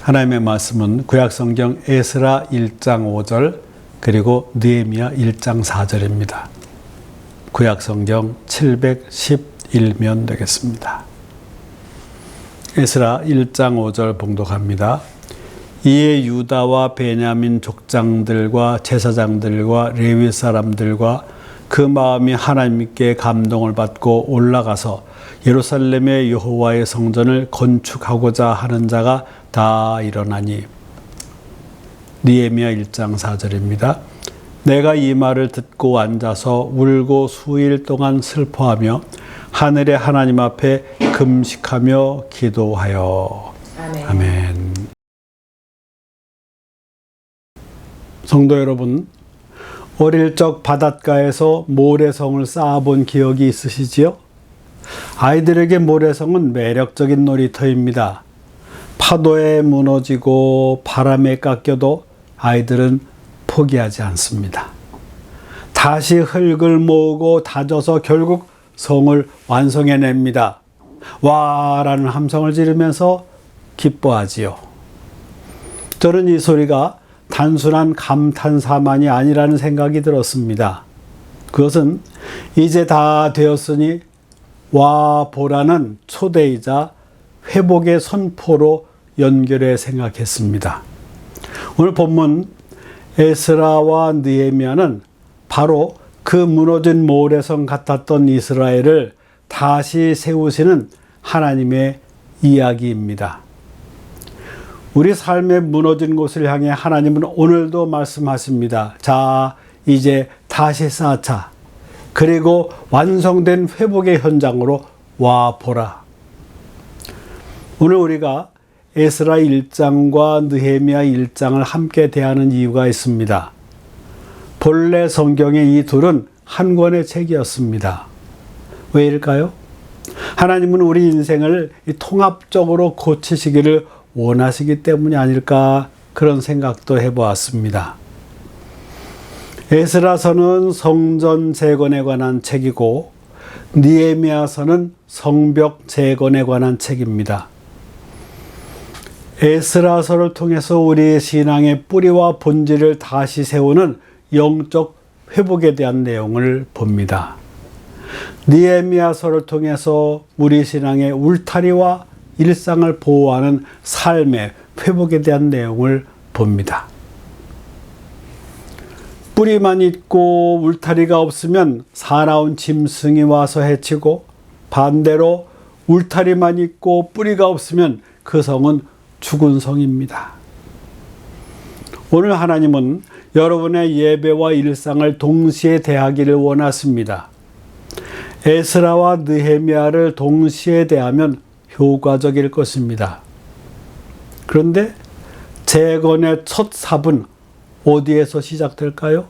하나님의 말씀은 구약성경 에스라 1장 5절 그리고 느헤미야 1장 4절입니다. 구약성경 711면 되겠습니다. 에스라 1장 5절 봉독합니다. 이에 유다와 베냐민 족장들과 제사장들과 레위 사람들과 그 마음이 하나님께 감동을 받고 올라가서 예루살렘의 여호와의 성전을 건축하고자 하는 자가 다 일어나니. 느헤미야 1장 4절입니다. 내가 이 말을 듣고 앉아서 울고 수일 동안 슬퍼하며 하늘의 하나님 앞에 금식하며 기도하여. 아멘. 아멘. 성도 여러분, 어릴 적 바닷가에서 모래성을 쌓아본 기억이 있으시지요? 아이들에게 모래성은 매력적인 놀이터입니다. 파도에 무너지고 바람에 깎여도 아이들은 포기하지 않습니다. 다시 흙을 모으고 다져서 결국 성을 완성해냅니다. 와라는 함성을 지르면서 기뻐하지요. 저는 이 소리가 단순한 감탄사만이 아니라는 생각이 들었습니다. 그것은 이제 다 되었으니 와 보라는 초대이자 회복의 선포로 연결해 생각했습니다. 오늘 본문 에스라와 느헤미야는 바로 그 무너진 모래성 같았던 이스라엘을 다시 세우시는 하나님의 이야기입니다. 우리 삶의 무너진 곳을 향해 하나님은 오늘도 말씀하십니다. 자, 이제 다시 쌓자. 그리고 완성된 회복의 현장으로 와 보라. 오늘 우리가 에스라 1장과 느헤미야 1장을 함께 대하는 이유가 있습니다. 본래 성경의 이 둘은 한 권의 책이었습니다. 왜일까요? 하나님은 우리 인생을 통합적으로 고치시기를 원하시기 때문이 아닐까, 그런 생각도 해보았습니다. 에스라서는 성전 재건에 관한 책이고 느헤미야서는 성벽 재건에 관한 책입니다. 에스라서를 통해서 우리의 신앙의 뿌리와 본질을 다시 세우는 영적 회복에 대한 내용을 봅니다. 느헤미야서를 통해서 우리 신앙의 울타리와 일상을 보호하는 삶의 회복에 대한 내용을 봅니다. 뿌리만 있고 울타리가 없으면 사나운 짐승이 와서 해치고, 반대로 울타리만 있고 뿌리가 없으면 그 성은 죽은 성입니다. 오늘 하나님은 여러분의 예배와 일상을 동시에 대하기를 원하십니다. 에스라와 느헤미야를 동시에 대하면 효과적일 것입니다. 그런데 재건의 첫 삽은 어디에서 시작될까요?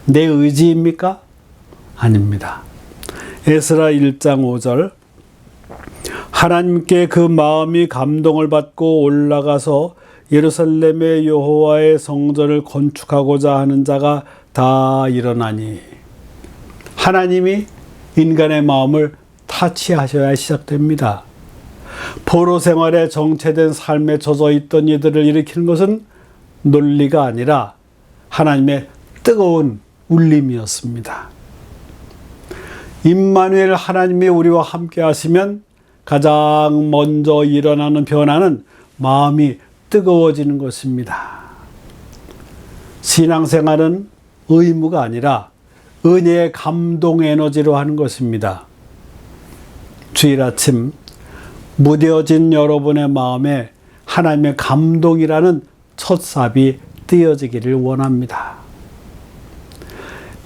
내 의지입니까? 아닙니다. 에스라 1장 5절, 하나님께 그 마음이 감동을 받고 올라가서 예루살렘의 여호와의 성전을 건축하고자 하는 자가 다 일어나니. 하나님이 인간의 마음을 타치하셔야 시작됩니다. 포로 생활에 정체된 삶에 젖어 있던 이들을 일으키는 것은 논리가 아니라 하나님의 뜨거운 울림이었습니다. 임마누엘 하나님이 우리와 함께 하시면 가장 먼저 일어나는 변화는 마음이 뜨거워지는 것입니다. 신앙생활은 의무가 아니라 은혜의 감동 에너지로 하는 것입니다. 주일 아침 무뎌진 여러분의 마음에 하나님의 감동이라는 첫 삽이 띄어지기를 원합니다.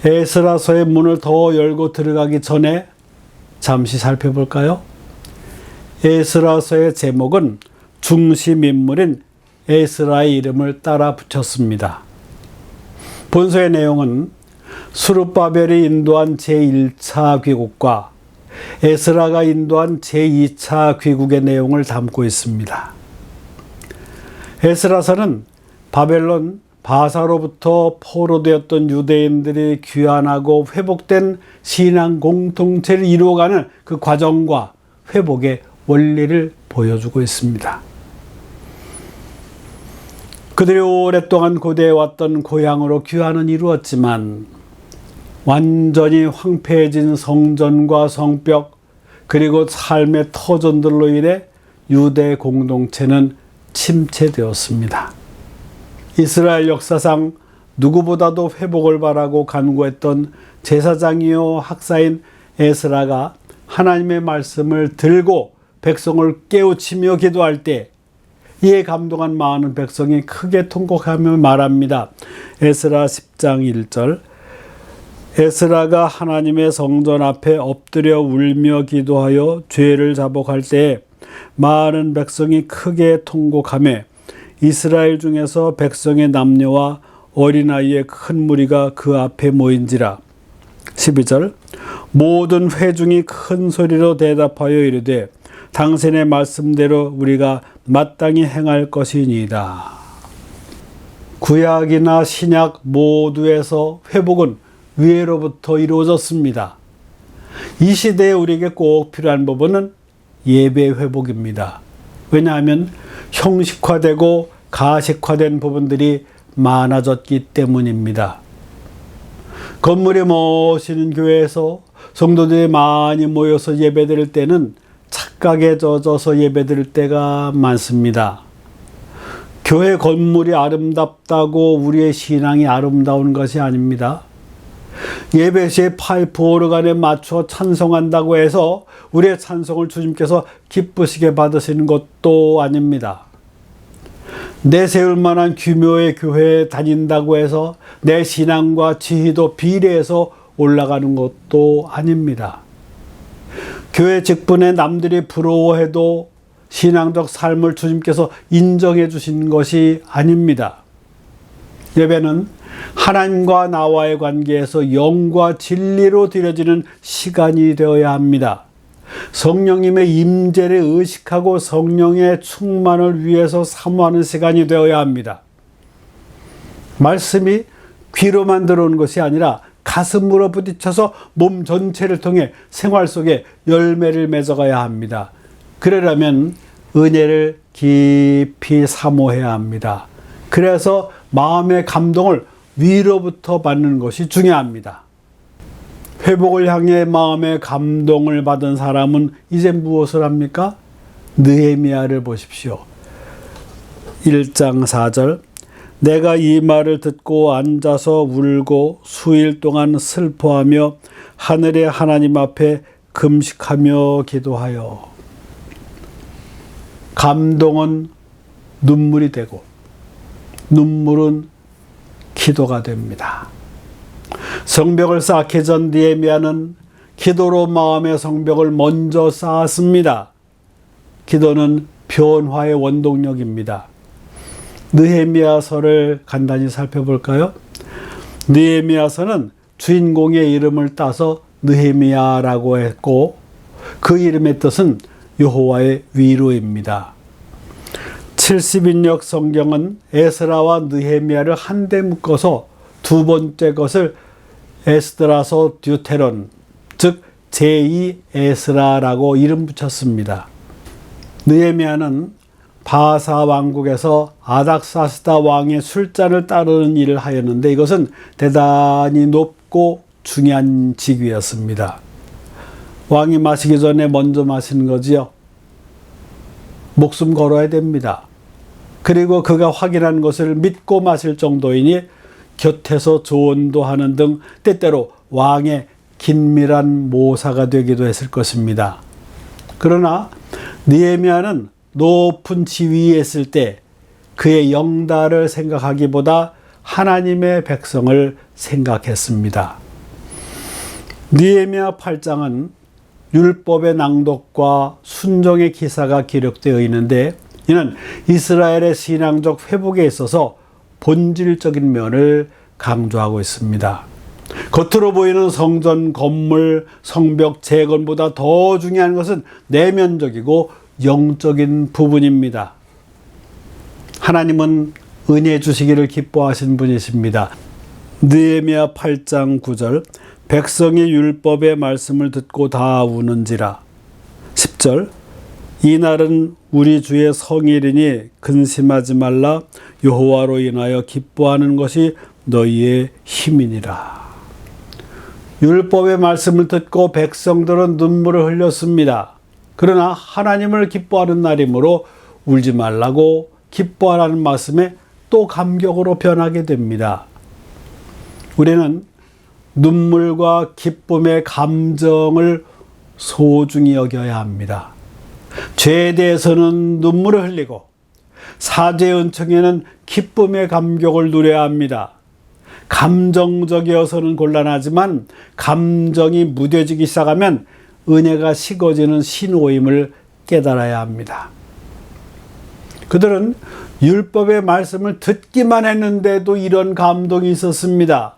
에스라서의 문을 더 열고 들어가기 전에 잠시 살펴볼까요? 에스라서의 제목은 중심 인물인 에스라의 이름을 따라 붙였습니다. 본서의 내용은 스룹바벨이 인도한 제1차 귀국과 에스라가 인도한 제2차 귀국의 내용을 담고 있습니다. 에스라서는 바벨론 바사로부터 포로되었던 유대인들이 귀환하고 회복된 신앙 공동체를 이루어가는 그 과정과 회복의 원리를 보여주고 있습니다. 그들이 오랫동안 고대해 왔던 고향으로 귀환은 이루었지만 완전히 황폐해진 성전과 성벽 그리고 삶의 터전들로 인해 유대 공동체는 침체되었습니다. 이스라엘 역사상 누구보다도 회복을 바라고 간구했던 제사장이요 학사인 에스라가 하나님의 말씀을 들고 백성을 깨우치며 기도할 때 이에 감동한 많은 백성이 크게 통곡하며 말합니다. 에스라 10장 1절 에스라가 하나님의 성전 앞에 엎드려 울며 기도하여 죄를 자복할 때에 많은 백성이 크게 통곡하며 이스라엘 중에서 백성의 남녀와 어린아이의 큰 무리가 그 앞에 모인지라. 12절 모든 회중이 큰 소리로 대답하여 이르되 당신의 말씀대로 우리가 마땅히 행할 것이니이다. 구약이나 신약 모두에서 회복은 위로부터 이루어졌습니다. 이 시대에 우리에게 꼭 필요한 부분은 예배 회복입니다. 왜냐하면 형식화되고 가식화된 부분들이 많아졌기 때문입니다. 건물이 멋있는 교회에서 성도들이 많이 모여서 예배드릴 때는 착각에 젖어서 예배드릴 때가 많습니다. 교회 건물이 아름답다고 우리의 신앙이 아름다운 것이 아닙니다. 예배 시에 파이프 오르간에 맞춰 찬송한다고 해서 우리의 찬송을 주님께서 기쁘시게 받으시는 것도 아닙니다. 내세울 만한 규모의 교회에 다닌다고 해서 내 신앙과 지위도 비례해서 올라가는 것도 아닙니다. 교회 직분에 남들이 부러워해도 신앙적 삶을 주님께서 인정해 주신 것이 아닙니다. 예배는 하나님과 나와의 관계에서 영과 진리로 드려지는 시간이 되어야 합니다. 성령님의 임재를 의식하고 성령의 충만을 위해서 사모하는 시간이 되어야 합니다. 말씀이 귀로만 들어오는 것이 아니라 가슴으로 부딪혀서 몸 전체를 통해 생활 속에 열매를 맺어가야 합니다. 그러려면 은혜를 깊이 사모해야 합니다. 그래서 마음의 감동을 위로부터 받는 것이 중요합니다. 회복을 향해 마음의 감동을 받은 사람은 이제 무엇을 합니까? 느헤미야를 보십시오. 1장 4절 내가 이 말을 듣고 앉아서 울고 수일 동안 슬퍼하며 하늘의 하나님 앞에 금식하며 기도하여. 감동은 눈물이 되고 눈물은 기도가 됩니다. 성벽을 쌓기 전 느헤미야는 기도로 마음의 성벽을 먼저 쌓았습니다. 기도는 변화의 원동력입니다. 느헤미야서를 간단히 살펴볼까요? 느헤미야서는 주인공의 이름을 따서 느헤미야라고 했고 그 이름의 뜻은 여호와의 위로입니다. 70인역 성경은 에스라와 느헤미야를 한데 묶어서 두 번째 것을 에스드라서 듀테론, 즉 제2 에스라라고 이름 붙였습니다. 느헤미야는 바사 왕국에서 아닥사스다 왕의 술잔을 따르는 일을 하였는데 이것은 대단히 높고 중요한 직위였습니다. 왕이 마시기 전에 먼저 마시는 거지요. 목숨 걸어야 됩니다. 그리고 그가 확인한 것을 믿고 마실 정도이니 곁에서 조언도 하는 등 때때로 왕의 긴밀한 모사가 되기도 했을 것입니다. 그러나 느헤미야는 높은 지위에 있을 때 그의 영달을 생각하기보다 하나님의 백성을 생각했습니다. 느헤미야 8장은 율법의 낭독과 순종의 기사가 기록되어 있는데 이는 이스라엘의 신앙적 회복에 있어서 본질적인 면을 강조하고 있습니다. 겉으로 보이는 성전 건물, 성벽 재건보다 더 중요한 것은 내면적이고 영적인 부분입니다. 하나님은 은혜 주시기를 기뻐하신 분이십니다. 느헤미야 8장 9절 백성이 율법의 말씀을 듣고 다 우는지라. 10절 이날은 우리 주의 성일이니 근심하지 말라. 여호와로 인하여 기뻐하는 것이 너희의 힘이니라. 율법의 말씀을 듣고 백성들은 눈물을 흘렸습니다. 그러나 하나님을 기뻐하는 날이므로 울지 말라고 기뻐하라는 말씀에 또 감격으로 변하게 됩니다. 우리는 눈물과 기쁨의 감정을 소중히 여겨야 합니다. 죄에 대해서는 눈물을 흘리고 사죄의 은총에는 기쁨의 감격을 누려야 합니다. 감정적이어서는 곤란하지만 감정이 무뎌지기 시작하면 은혜가 식어지는 신호임을 깨달아야 합니다. 그들은 율법의 말씀을 듣기만 했는데도 이런 감동이 있었습니다.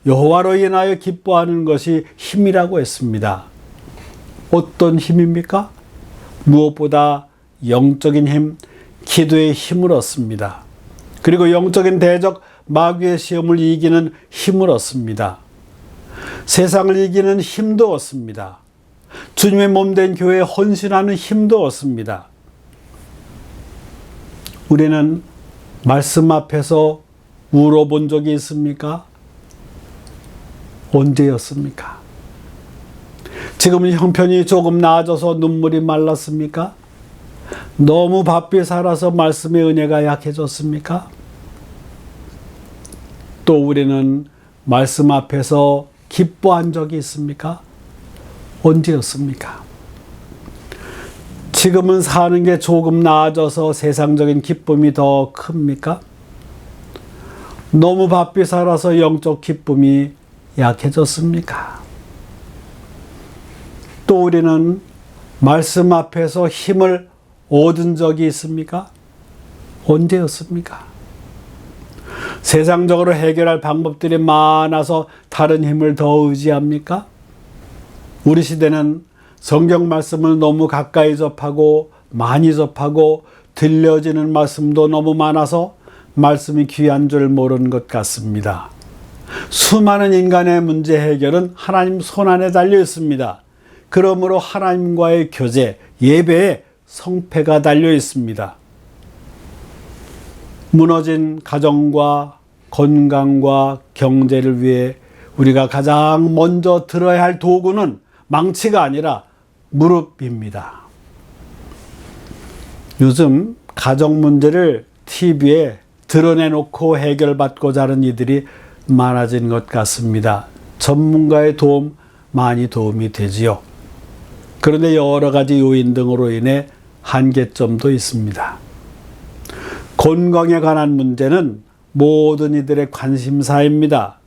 여호와로 인하여 기뻐하는 것이 힘이라고 했습니다. 어떤 힘입니까? 무엇보다 영적인 힘, 기도의 힘을 얻습니다. 그리고 영적인 대적 마귀의 시험을 이기는 힘을 얻습니다. 세상을 이기는 힘도 얻습니다. 주님의 몸된 교회에 헌신하는 힘도 얻습니다. 우리는 말씀 앞에서 울어본 적이 있습니까? 언제였습니까? 지금은 형편이 조금 나아져서 눈물이 말랐습니까? 너무 바삐 살아서 말씀의 은혜가 약해졌습니까? 또 우리는 말씀 앞에서 기뻐한 적이 있습니까? 언제였습니까? 지금은 사는 게 조금 나아져서 세상적인 기쁨이 더 큽니까? 너무 바삐 살아서 영적 기쁨이 약해졌습니까? 또 우리는 말씀 앞에서 힘을 얻은 적이 있습니까? 언제였습니까? 세상적으로 해결할 방법들이 많아서 다른 힘을 더 의지합니까? 우리 시대는 성경 말씀을 너무 가까이 접하고 많이 접하고 들려지는 말씀도 너무 많아서 말씀이 귀한 줄 모르는 것 같습니다. 수많은 인간의 문제 해결은 하나님 손안에 달려 있습니다. 그러므로 하나님과의 교제, 예배에 성패가 달려 있습니다. 무너진 가정과 건강과 경제를 위해 우리가 가장 먼저 들어야 할 도구는 망치가 아니라 무릎입니다. 요즘 가정 문제를 TV에 드러내놓고 해결받고자 하는 이들이 많아진 것 같습니다. 전문가의 도움 많이 도움이 되지요. 그런데 여러 가지 요인 등으로 인해 한계점도 있습니다. 건강에 관한 문제는 모든 이들의 관심사입니다.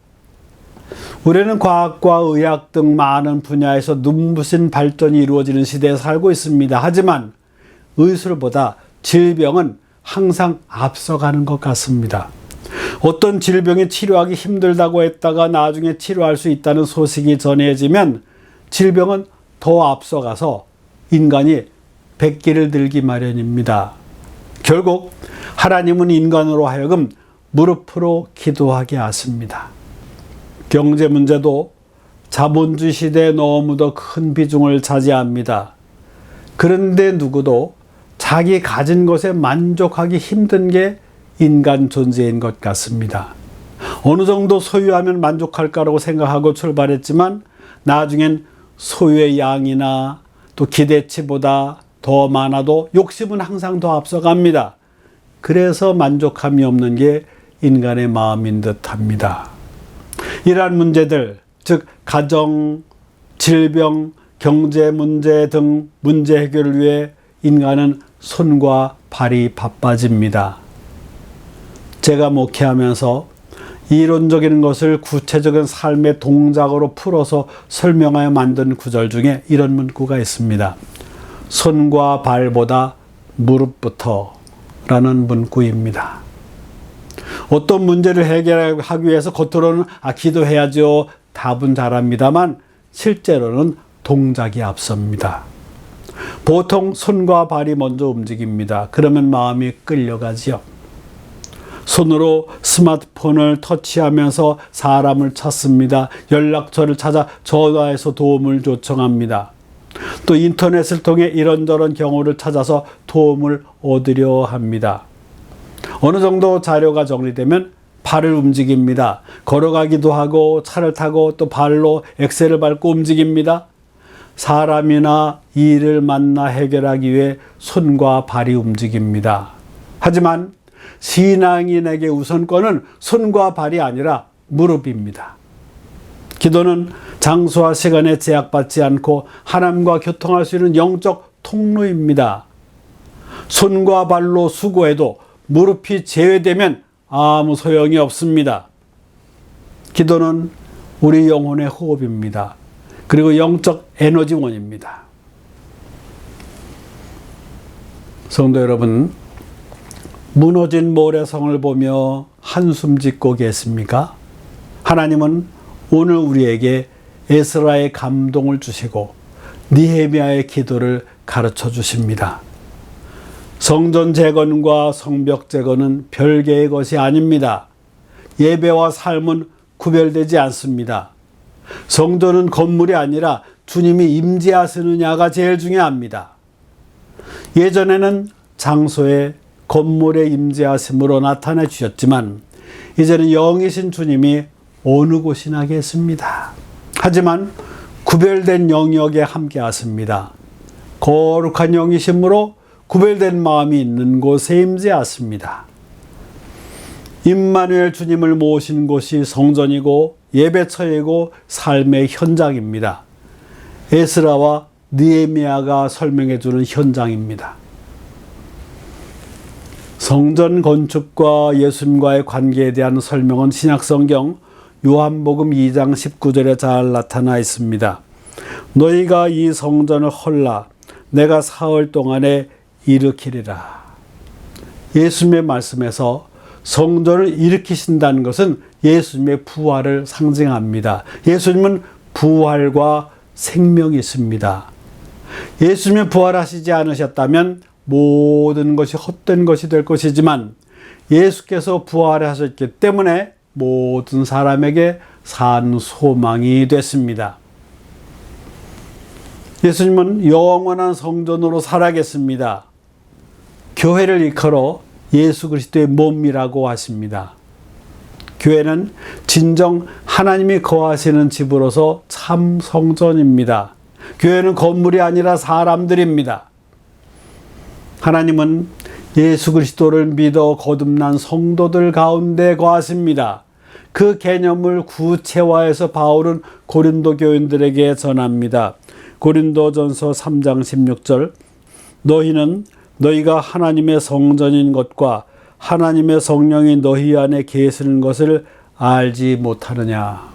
우리는 과학과 의학 등 많은 분야에서 눈부신 발전이 이루어지는 시대에 살고 있습니다. 하지만 의술보다 질병은 항상 앞서가는 것 같습니다. 어떤 질병이 치료하기 힘들다고 했다가 나중에 치료할 수 있다는 소식이 전해지면 질병은 더 앞서가서 인간이 백기를 들기 마련입니다. 결국 하나님은 인간으로 하여금 무릎으로 기도하게 하십니다. 경제 문제도 자본주의 시대에 너무도 큰 비중을 차지합니다. 그런데 누구도 자기 가진 것에 만족하기 힘든 게 인간 존재인 것 같습니다. 어느 정도 소유하면 만족할까라고 생각하고 출발했지만 나중엔 소유의 양이나 또 기대치보다 더 많아도 욕심은 항상 더 앞서갑니다. 그래서 만족함이 없는 게 인간의 마음인 듯합니다. 이러한 문제들, 즉 가정, 질병, 경제 문제 등 문제 해결을 위해 인간은 손과 발이 바빠집니다. 제가 목회하면서 이론적인 것을 구체적인 삶의 동작으로 풀어서 설명하여 만든 구절 중에 이런 문구가 있습니다. 손과 발보다 무릎부터 라는 문구입니다. 어떤 문제를 해결하기 위해서 겉으로는 기도해야죠, 답은 잘합니다만 실제로는 동작이 앞섭니다. 보통 손과 발이 먼저 움직입니다. 그러면 마음이 끌려가지요. 손으로 스마트폰을 터치하면서 사람을 찾습니다. 연락처를 찾아 전화해서 도움을 요청합니다. 또 인터넷을 통해 이런저런 경우를 찾아서 도움을 얻으려 합니다. 어느 정도 자료가 정리되면 발을 움직입니다. 걸어가기도 하고 차를 타고 또 발로 엑셀을 밟고 움직입니다. 사람이나 일을 만나 해결하기 위해 손과 발이 움직입니다. 하지만 신앙인에게 우선권은 손과 발이 아니라 무릎입니다. 기도는 장소와 시간에 제약받지 않고 하나님과 교통할 수 있는 영적 통로입니다. 손과 발로 수고해도 무릎이 제외되면 아무 소용이 없습니다. 기도는 우리 영혼의 호흡입니다. 그리고 영적 에너지원입니다. 성도 여러분, 무너진 모래성을 보며 한숨 짓고 계십니까? 하나님은 오늘 우리에게 에스라의 감동을 주시고 느헤미야의 기도를 가르쳐 주십니다. 성전 재건과 성벽 재건은 별개의 것이 아닙니다. 예배와 삶은 구별되지 않습니다. 성전은 건물이 아니라 주님이 임재하시느냐가 제일 중요합니다. 예전에는 장소에 건물의 임재하심으로 나타내 주셨지만 이제는 영이신 주님이 어느 곳이나 계십니다. 하지만 구별된 영역에 함께 하십니다. 거룩한 영이심으로 구별된 마음이 있는 곳에 임재하십니다. 임마누엘 주님을 모신 곳이 성전이고 예배처이고 삶의 현장입니다. 에스라와 느헤미야가 설명해 주는 현장입니다. 성전 건축과 예수님과의 관계에 대한 설명은 신약성경 요한복음 2장 19절에 잘 나타나 있습니다. 너희가 이 성전을 헐라 내가 사흘 동안에 일으키리라. 예수님의 말씀에서 성전을 일으키신다는 것은 예수님의 부활을 상징합니다. 예수님은 부활과 생명이십니다. 예수님이 부활하시지 않으셨다면 모든 것이 헛된 것이 될 것이지만 예수께서 부활하셨기 때문에 모든 사람에게 산 소망이 됐습니다. 예수님은 영원한 성전으로 살아계십니다. 교회를 일컬어 예수 그리스도의 몸이라고 하십니다. 교회는 진정 하나님이 거하시는 집으로서 참 성전입니다. 교회는 건물이 아니라 사람들입니다. 하나님은 예수 그리스도를 믿어 거듭난 성도들 가운데 거하십니다. 그 개념을 구체화해서 바울은 고린도 교인들에게 전합니다. 고린도전서 3장 16절 너희는 너희가 하나님의 성전인 것과 하나님의 성령이 너희 안에 계시는 것을 알지 못하느냐.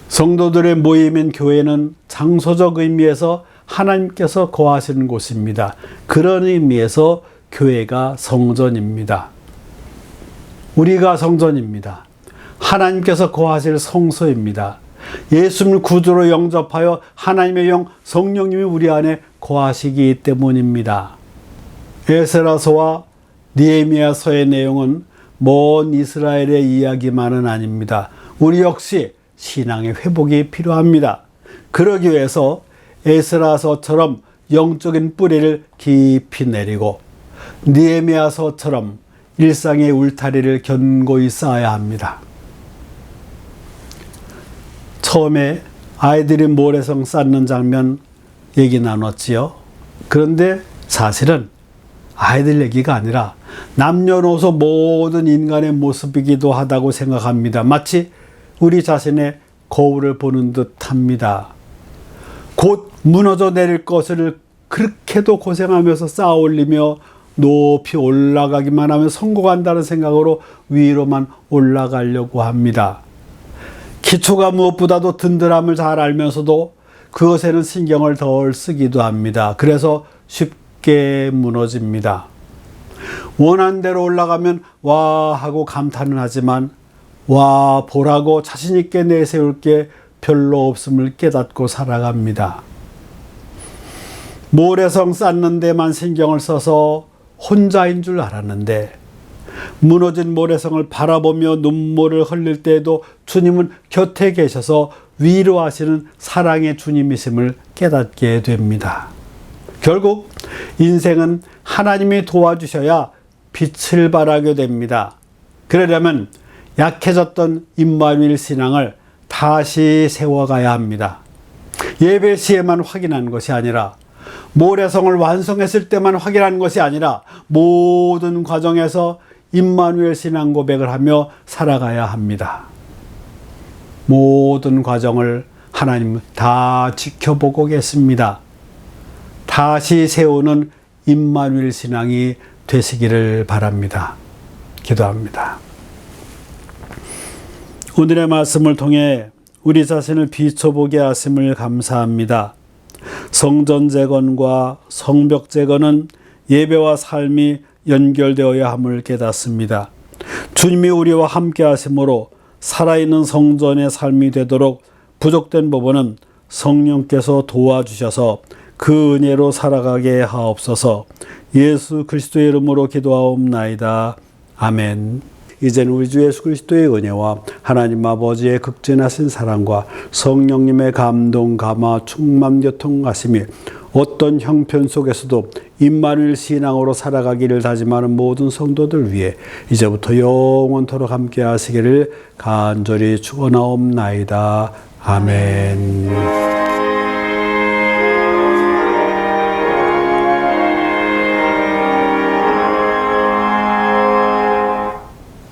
성도들의 모임인 교회는 장소적 의미에서 하나님께서 거하시는 곳입니다. 그런 의미에서 교회가 성전입니다. 우리가 성전입니다. 하나님께서 거하실 성소입니다. 예수님을 구주로 영접하여 하나님의 영 성령님이 우리 안에 거하시기 때문입니다. 에스라서와 느헤미야서의 내용은 먼 이스라엘의 이야기만은 아닙니다. 우리 역시 신앙의 회복이 필요합니다. 그러기 위해서 에스라서처럼 영적인 뿌리를 깊이 내리고 느헤미야서처럼 일상의 울타리를 견고히 쌓아야 합니다. 처음에 아이들이 모래성 쌓는 장면 얘기 나눴지요. 그런데 사실은 아이들 얘기가 아니라 남녀노소 모든 인간의 모습이기도 하다고 생각합니다. 마치 우리 자신의 거울을 보는 듯 합니다. 곧 무너져 내릴 것을 그렇게도 고생하면서 쌓아 올리며 높이 올라가기만 하면 성공한다는 생각으로 위로만 올라가려고 합니다. 기초가 무엇보다도 든든함을 잘 알면서도 그것에는 신경을 덜 쓰기도 합니다. 그래서 쉽게 무너집니다. 원한 대로 올라가면 와 하고 감탄은 하지만 와 보라고 자신 있게 내세울 게 별로 없음을 깨닫고 살아갑니다. 모래성 쌓는 데만 신경을 써서 혼자인 줄 알았는데 무너진 모래성을 바라보며 눈물을 흘릴 때에도 주님은 곁에 계셔서 위로하시는 사랑의 주님이심을 깨닫게 됩니다. 결국 인생은 하나님이 도와주셔야 빛을 발하게 됩니다. 그러려면 약해졌던 임마누엘 신앙을 다시 세워가야 합니다. 예배 시에만 확인한 것이 아니라, 모래성을 완성했을 때만 확인한 것이 아니라 모든 과정에서 임마누엘 신앙 고백을 하며 살아가야 합니다. 모든 과정을 하나님은 다 지켜보고 계십니다. 다시 세우는 임마누엘 신앙이 되시기를 바랍니다. 기도합니다. 오늘의 말씀을 통해 우리 자신을 비춰보게 하심을 감사합니다. 성전 재건과 성벽 재건은 예배와 삶이 연결되어야 함을 깨닫습니다. 주님이 우리와 함께 하심으로 살아있는 성전의 삶이 되도록 부족된 부분은 성령께서 도와주셔서 그 은혜로 살아가게 하옵소서. 예수 그리스도의 이름으로 기도하옵나이다. 아멘. 이제는 우리 주 예수 그리스도의 은혜와 하나님 아버지의 극진하신 사랑과 성령님의 감동, 감화, 충만, 교통하심이 어떤 형편 속에서도 임마누엘 신앙으로 살아가기를 다짐하는 모든 성도들 위해 이제부터 영원토록 함께 하시기를 간절히 축원하옵나이다. 아멘.